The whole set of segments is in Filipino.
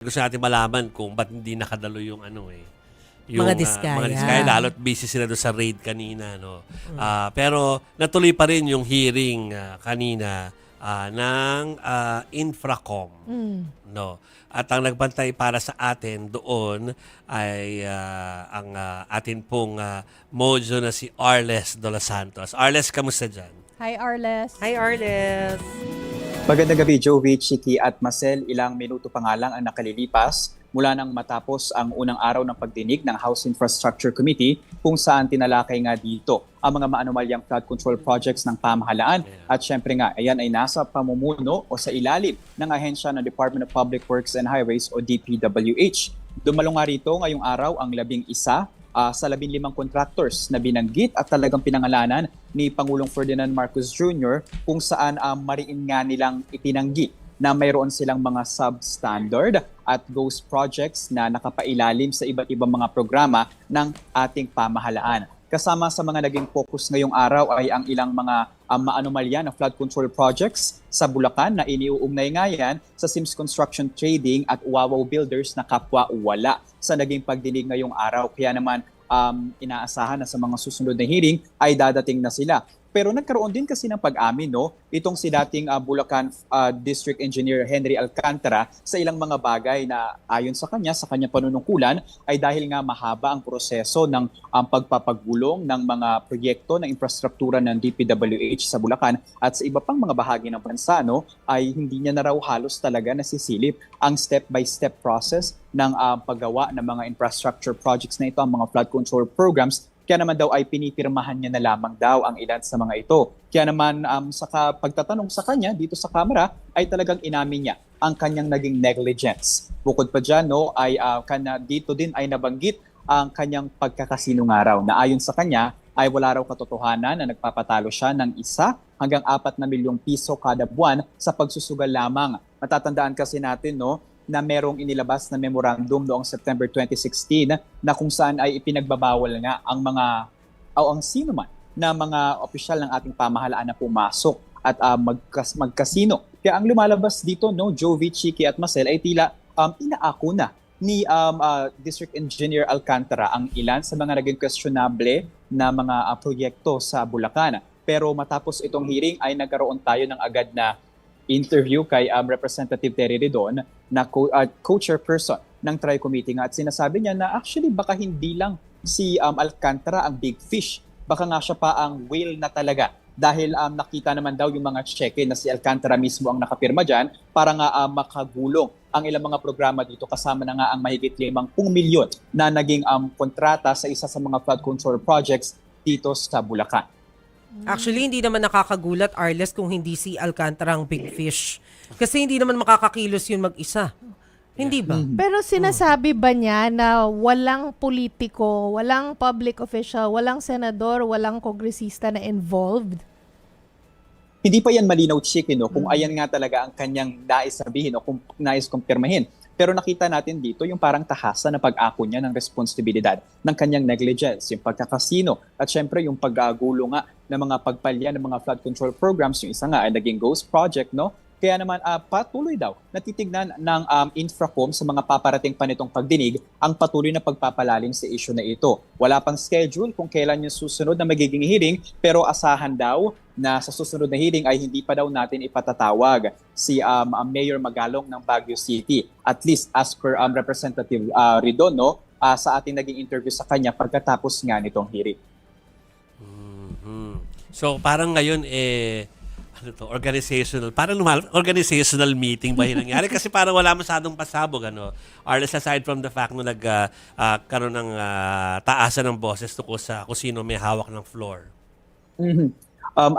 Gusto natin malaman kung ba't hindi nakadalo yung yung Mga mga diskaya. diskaya, lalo't busy sila doon sa raid kanina, no. Pero natuloy pa rin yung hearing kanina ng Infracom, no. At ang nagbantay para sa atin doon ay ang atin pong mojo na si Arles de los Santos. Arles, kamusta dyan? Hi, Arles. Hi, Arles! Magandang gabi, Jovi, Chiki at Marcel. Ilang minuto pa nga lang ang nakalilipas mula nang matapos ang unang araw ng pagdinig ng House Infrastructure Committee kung saan tinalakay nga dito ang mga maanumalyang flood control projects ng pamahalaan. At syempre nga, ayan ay nasa pamumuno o sa ilalim ng ahensya ng Department of Public Works and Highways o DPWH. Dumalo nga rito ngayong araw ang 11 sa 15 contractors na binanggit at talagang pinangalanan ni Pangulong Ferdinand Marcos Jr. kung saan mariin nga nilang itinanggi na mayroon silang mga substandard at ghost projects na nakapailalim sa iba't ibang mga programa ng ating pamahalaan. Kasama sa mga naging focus ngayong araw ay ang ilang mga maanumalya na flood control projects sa Bulacan na iniuugnay nga yan sa Sims Construction Trading at Wawaw Builders na kapwa wala sa naging pagdinig ngayong araw. Kaya naman inaasahan na sa mga susunod na hearing ay dadating na sila. Pero nagkaroon din kasi ng pag-amin, no? Itong si dating Bulacan District Engineer Henry Alcantara sa ilang mga bagay na ayon sa kanya panunungkulan ay dahil nga mahaba ang proseso ng pagpapagulong ng mga proyekto ng infrastruktura ng DPWH sa Bulacan at sa iba pang mga bahagi ng bansa, no? Ay hindi niya na raw halos talaga nasisilip ang step-by-step process ng paggawa ng mga infrastructure projects na ito, ang mga flood control programs. Kaya naman daw ay pinipirmahan niya na lamang daw ang ilan sa mga ito. Kaya naman sa pagtatanong sa kanya dito sa kamera ay talagang inamin niya ang kanyang naging negligence. Bukod pa dyan, no, ay dito din ay nabanggit ang kanyang pagkakasinungaraw na ayon sa kanya ay wala raw katotohanan na nagpapatalo siya ng 1 hanggang 4 na milyong piso kada buwan sa pagsusugal lamang. Matatandaan kasi natin, no, na merong inilabas na memorandum noong September 2016 na kung saan ay ipinagbabawal nga ang mga o ang sino man na mga opisyal ng ating pamahalaan na pumasok at magkasino. Kaya ang lumalabas dito, no, Jovi, Chiki at Marcel ay tila inaako na ni District Engineer Alcantara ang ilan sa mga naging questionable na mga proyekto sa Bulacan. Pero matapos itong hearing ay nagkaroon tayo ng agad na interview kay Representative Terry Ridon na co-chairperson ng Tri-Committee nga at sinasabi niya na actually baka hindi lang si Alcantara ang big fish, baka nga siya pa ang whale na talaga dahil nakita naman daw yung mga cheque na si Alcantara mismo ang nakapirma dyan para nga makagulong ang ilang mga programa dito kasama na nga ang mahigit 50 milyon na naging kontrata sa isa sa mga flood control projects dito sa Bulacan. Actually, hindi naman nakakagulat, Arles, kung hindi si Alcantara ang big fish. Kasi hindi naman makakakilos yun mag-isa. Hindi ba? Pero sinasabi ba niya na walang politiko, walang public official, walang senador, walang kongresista na involved? Hindi pa yan malinaw, Chiki, no? Kung ayan nga talaga ang kanyang nais sabihin o kung nais kumpirmahin. Pero nakita natin dito yung parang tahasa na pag-ako niya ng responsibilidad ng kanyang negligence, yung pagkakasino at syempre yung paggulo nga ng mga pagpalya ng mga flood control programs. Yung isa nga ay naging ghost project, no? Kaya naman patuloy daw natitignan ng Infracom sa mga paparating pa nitong pagdinig ang patuloy na pagpapalalim sa issue na ito. Wala pang schedule kung kailan yung susunod na magiging hearing pero asahan daw na sa susunod na hearing ay hindi pa daw natin ipatatawag si Mayor Magalong ng Baguio City. At least as per Representative Ridon, no, sa ating naging interview sa kanya pagkatapos nga nitong hearing. So parang ngayon organizational, parang organizational meeting ba yung nangyari? Kasi parang wala masyadong pasabog, Arles, aside from the fact na karoon ng taasan ng boses tungkol sa kung sino may hawak ng floor.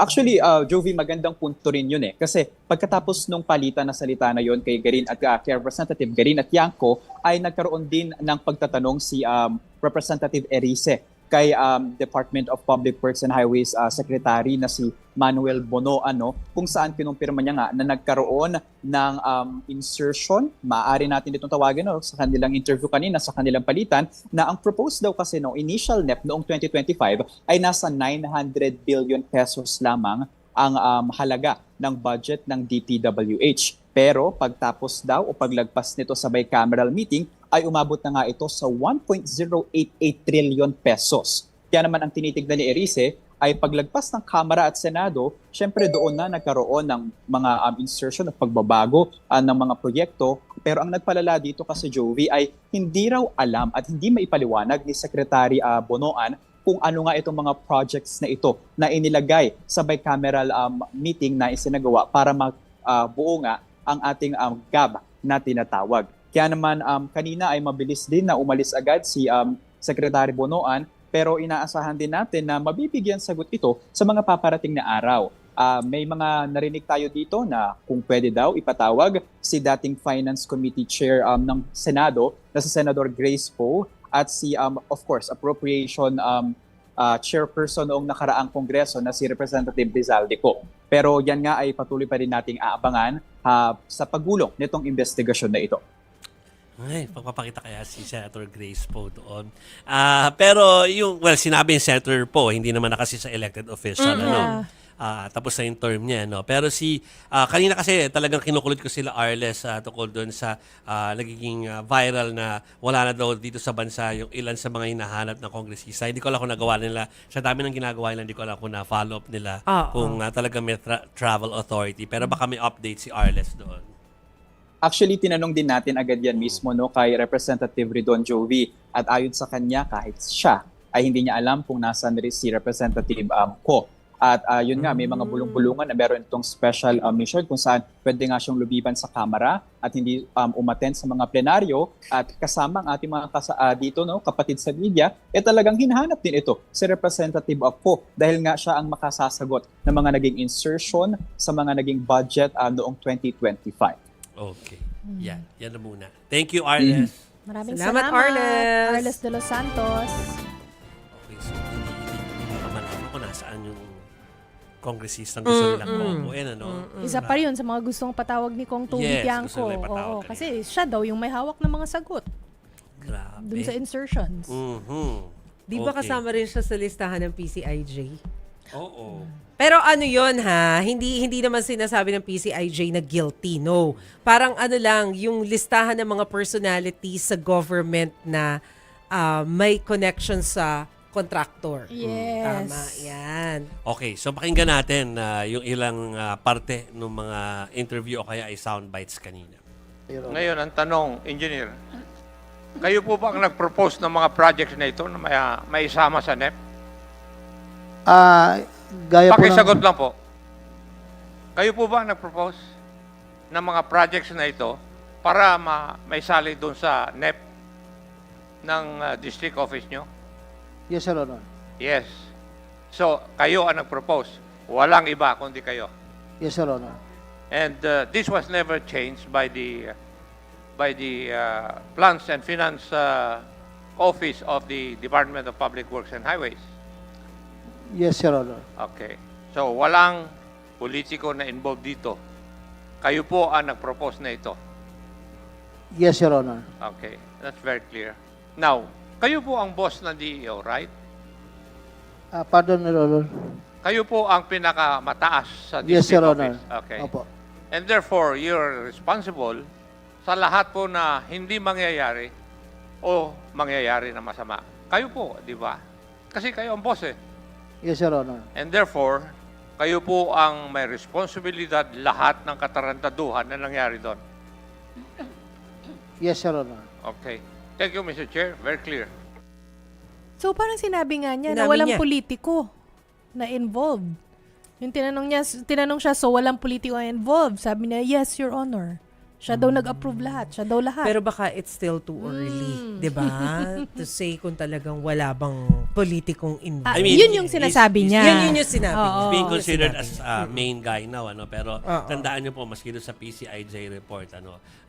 Actually, Jovi, magandang punto rin yun eh. Kasi pagkatapos nung palitan na salita na yon kay Garin at kay Representative Garin at Yanko, ay nagkaroon din ng pagtatanong si Representative Erice kay Department of Public Works and Highways Secretary na si Manuel Bono, kung saan kinumpirma niya nga na nagkaroon ng insertion, maaari natin itong tawagin sa kanilang interview kanina, sa kanilang palitan, na ang proposed daw kasi initial NEP noong 2025 ay nasa 900 billion pesos lamang ang halaga ng budget ng DPWH. Pero pagtapos daw o paglagpas nito sa bicameral meeting ay umabot na nga ito sa 1.088 trillion pesos. Kaya naman ang tinitignan ni Erice ay paglagpas ng Kamara at Senado, syempre doon na nagkaroon ng mga insertion at pagbabago ng mga proyekto. Pero ang nagpalala dito kasi, Jovi, ay hindi raw alam at hindi maipaliwanag ni Secretary Bonoan kung ano nga itong mga projects na ito na inilagay sa bicameral meeting na isinagawa para magbuo nga ang ating GAB na tinatawag. Kaya naman kanina ay mabilis din na umalis agad si Secretary Bonoan, pero inaasahan din natin na mabibigyan sagot ito sa mga paparating na araw. May mga narinig tayo dito na kung pwede daw ipatawag si dating Finance Committee Chair ng Senado na si Senador Grace Poe at si of course Appropriation Chairperson noong nakaraang Kongreso na si Representative Rizalde Co. Pero yan nga ay patuloy pa rin nating aabangan sa pagulong nitong investigasyon na ito. Ay, pagpapakita kaya si Senator Grace Poe doon. Pero sinabi ni Senator Poe, hindi naman na kasi sa elected official. Ano? Tapos na yung term niya. No? Pero kanina kasi talagang kinukulit ko sila Arles tungkol doon sa nagiging viral na wala na daw dito sa bansa yung ilan sa mga hinahanap ng kongresista. Hindi ko alam kung nagawa nila. Sa dami ng ginagawa nila, hindi ko alam kung na-follow up nila kung talagang may travel authority. Pero baka may update si Arles doon. Actually, tinanong din natin agad yan mismo kay Representative Ridon Jovi. At ayon sa kanya, kahit siya ay hindi niya alam kung nasaan rin si Representative Co. At yun nga, may mga bulong-bulungan na meron itong special mission kung saan pwede nga siyang lubiban sa Kamara at hindi umattend sa mga plenaryo. At kasama ang ating mga dito, kapatid sa media, talagang hinahanap din ito si Representative Co. Dahil nga siya ang makasasagot ng mga naging insertion sa mga naging budget noong 2025. Okay. Yan na muna. Thank you, Arles. Maraming Salamat, salamat, Arles. Arles de los Santos. Okay, so hindi malaman ko nasaan yung kongresistang gusto nilang boboin, ano? Isa pa yun sa mga gustong patawag ni Kong Toby Yes, Tiangco. gusto nila ipatawag kanina. Kasi siya daw yung may hawak ng mga sagot Grabe. dun sa insertions. Di ba Okay. kasama rin siya sa listahan ng PCIJ? Oo. Pero ano yun hindi naman sinasabi ng PCIJ na guilty, no. Parang lang, yung listahan ng mga personalities sa government na may connection sa contractor. Yes. Tama, yan. Okay, so pakinggan natin yung ilang parte ng mga interview o kaya ay sound bites kanina. Ngayon, ang tanong, engineer, kayo po ba ang nag-propose ng mga projects na ito na may isama sa NEP? Gaya po Pakisagot lang po. Kayo po ba ang nag-propose ng mga projects na ito para may sali doon sa NEP ng district office nyo? Yes, Your Honor. Yes. So, kayo ang nag-propose. Walang iba kundi kayo. Yes, Your Honor. And this was never changed by the Plans and Finance Office of the Department of Public Works and Highways. Yes, Your Honor. Okay. So, walang politiko na involved dito. Kayo po ang nag-propose na ito. Yes, Your Honor. Okay. That's very clear. Now, kayo po ang boss ng DEO, right? Pardon, Your Honor. Kayo po ang pinakamataas sa Yes, district Your office. Honor. Okay. Opo. And therefore, you're responsible sa lahat po na hindi mangyayari o mangyayari na masama. Kayo po, di ba? Kasi kayo ang boss eh. Yes, Your Honor. And therefore, kayo po ang may responsibilidad lahat ng katarantaduhan na nangyari doon. Yes, Your Honor. Okay. Thank you, Mr. Chair. Very clear. So parang sinabi nga niya na Sinabi walang niya. politiko na involved. Yung tinanong siya, so walang politiko na involved. Sabi niya, yes, Your Honor. Siya daw nag-approve lahat. Siya daw lahat. Pero baka it's still too early, 'di ba? To say kung talagang wala bang politikong involved. I mean, yun yung sinasabi niya. Yun yung sinabi niya. Being Oo, considered sinabi as main guy now, pero Oo. tandaan niyo po, maski doon sa PCIJ report,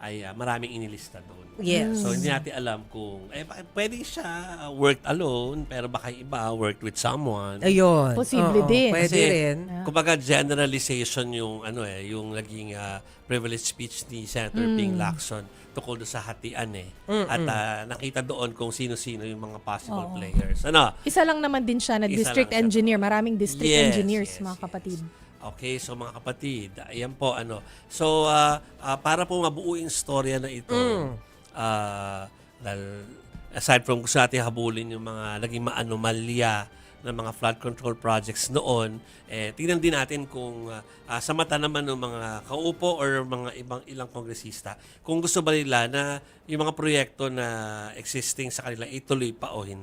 ay maraming inilista doon. Yes. So, hindi natin alam kung, pwede siya worked alone, pero baka yung iba worked with someone. Ayun. Posible Oo, din. Pwede Kasi, rin. kumbaga generalization yung yung naging privilege speech ni Senator Ping Lacson tungkol doon sa hatian At nakita doon kung sino-sino yung mga possible players. Isa lang naman din siya na Isa district lang siya. engineer. Maraming district Yes, engineers, yes, mga yes. kapatid. Okay, so mga kapatid, ayan po ano. So para po mabuo yung storya na ito, dahil aside from gusto natin habulin yung mga naging maanomalya ng mga flood control projects noon, tingnan din natin kung sa mata naman ng mga kaupo or mga ilang kongresista, kung gusto ba nila na yung mga proyekto na existing sa kanila ituloy pa o hindi.